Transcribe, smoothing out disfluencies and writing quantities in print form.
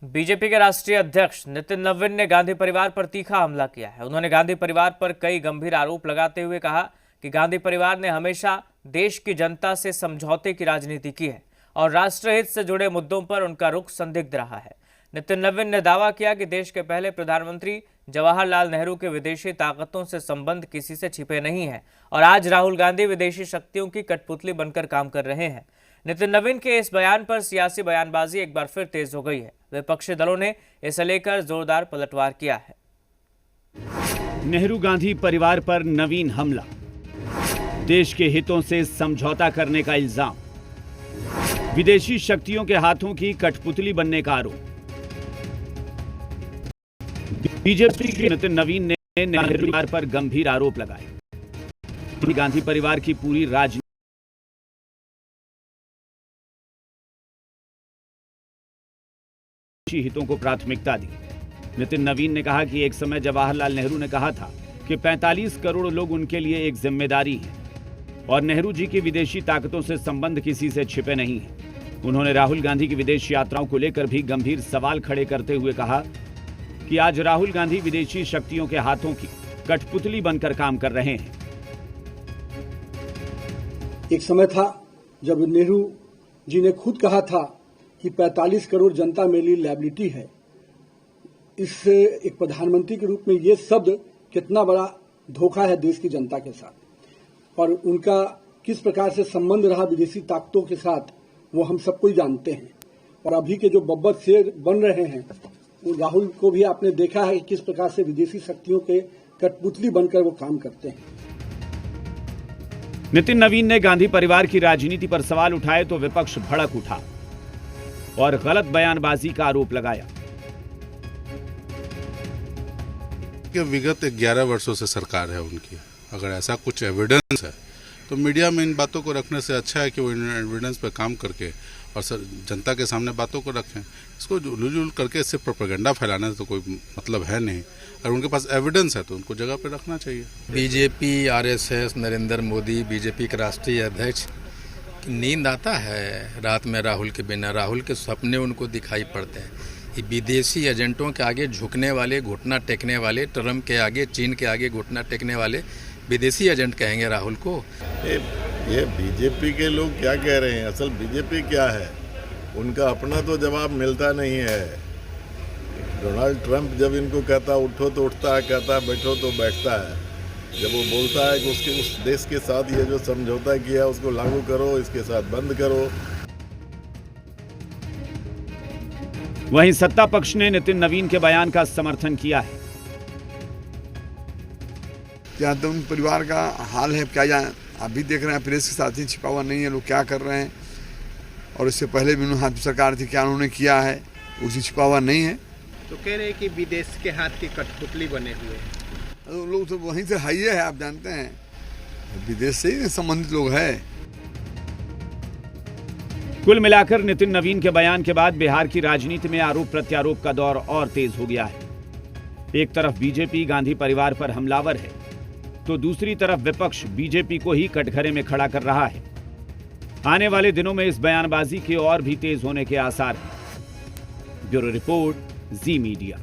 BJP के राष्ट्रीय अध्यक्ष नितिन नवीन ने गांधी परिवार पर तीखा हमला किया है। उन्होंने गांधी परिवार पर कई गंभीर आरोप लगाते हुए कहा कि गांधी परिवार ने हमेशा देश की जनता से समझौते की राजनीति की है और राष्ट्रहित से जुड़े मुद्दों पर उनका रुख संदिग्ध रहा है। नितिन नवीन ने दावा किया कि देश के पहले प्रधानमंत्री जवाहरलाल नेहरू के विदेशी ताकतों से संबंध किसी से छिपे नहीं है और आज राहुल गांधी विदेशी शक्तियों की कठपुतली बनकर काम कर रहे हैं। नितिन नवीन के इस बयान पर सियासी बयानबाजी एक बार फिर तेज हो गई है। विपक्षी दलों ने इसे लेकर जोरदार पलटवार किया है। नेहरू गांधी परिवार पर नवीन हमला, देश के हितों से समझौता करने का इल्जाम, विदेशी शक्तियों के हाथों की कठपुतली बनने का आरोप। बीजेपी के नितिन नवीन ने नेहरू परिवार पर गंभीर आरोप लगाए। गांधी परिवार की पूरी राजनीति हितों को प्राथमिकता दी। नितिन नवीन ने कहा कि एक समय जवाहरलाल नेहरू ने कहा था कि 45 करोड़ लोग उनके लिए एक जिम्मेदारी है और नेहरू जी की विदेशी ताकतों से संबंध किसी से छिपे नहीं है। उन्होंने राहुल गांधी की विदेश यात्राओं को लेकर भी गंभीर सवाल खड़े करते हुए कहा कि आज राहुल गांधी विदेशी शक्तियों के हाथों की कठपुतली बनकर काम कर रहे हैं। एक समय था जब नेहरू जी ने खुद कहा था कि 45 करोड़ जनता मेरे लिए लायबिलिटी है। इससे एक प्रधानमंत्री के रूप में ये शब्द कितना बड़ा धोखा है देश की जनता के साथ, और उनका किस प्रकार से संबंध रहा विदेशी ताकतों के साथ वो हम सबको ही जानते हैं। और अभी के जो बब्बर शेर बन रहे हैं, राहुल को भी आपने देखा है कि किस प्रकार से विदेशी शक्तियों के कठपुतली बनकर वो काम करते हैं। नितिन नवीन ने गांधी परिवार की राजनीति पर सवाल उठाए तो विपक्ष भड़क उठा और गलत बयानबाजी का आरोप लगाया। विगत 11 वर्षों से सरकार है उनकी, अगर ऐसा कुछ एविडेंस है तो मीडिया में इन बातों को रखने से अच्छा है कि वो इन एविडेंस पर काम करके और जनता के सामने बातों को रखें। इसको जुल करके इससे प्रोपेगेंडा फैलाने से तो कोई मतलब है नहीं। अगर उनके पास एविडेंस है तो उनको जगह पे रखना चाहिए। BJP, RSS, Narendra Modi, BJP के राष्ट्रीय अध्यक्ष, नींद आता है रात में राहुल के बिना? राहुल के सपने उनको दिखाई पड़ते हैं। ये विदेशी एजेंटों के आगे झुकने वाले, घुटना टेकने वाले, ट्रम्प के आगे, चीन के आगे घुटना टेकने वाले विदेशी एजेंट कहेंगे राहुल को। ये बीजेपी के लोग क्या कह रहे हैं? असल बीजेपी क्या है, उनका अपना तो जवाब मिलता नहीं है। डोनाल्ड ट्रंप जब इनको कहता उठो तो उठता है, कहता बैठो तो बैठता है। जब वो बोलता है कि उसके उस देश के साथ ये जो समझौता किया उसको लागू करो, इसके साथ बंद करो। वहीं सत्ता पक्ष ने नितिन नवीन के बयान का समर्थन किया है। क्या तो उन परिवार का हाल है क्या जाए, आप भी देख रहे हैं प्रेस के साथ ही छिपा हुआ नहीं है लोग क्या कर रहे हैं। और इससे पहले भी उन्होंने सरकार थी, क्या उन्होंने किया है उसी छिपा हुआ नहीं है। तो कह रहे हैं कि विदेश के हाथ की कठपुतली बने हुए हैं। तो लोग तो वहीं से हाई है, आप जानते हैं, विदेश से ही संबंधित लोग हैं। कुल मिलाकर नितिन नवीन के बयान के बाद बिहार की राजनीति में आरोप प्रत्यारोप का दौर और तेज हो गया है। एक तरफ बीजेपी गांधी परिवार पर हमलावर है तो दूसरी तरफ विपक्ष बीजेपी को ही कटघरे में खड़ा कर रहा है। आने वाले दिनों में इस बयानबाजी के और भी तेज होने के आसार हैं। ब्यूरो रिपोर्ट, जी मीडिया।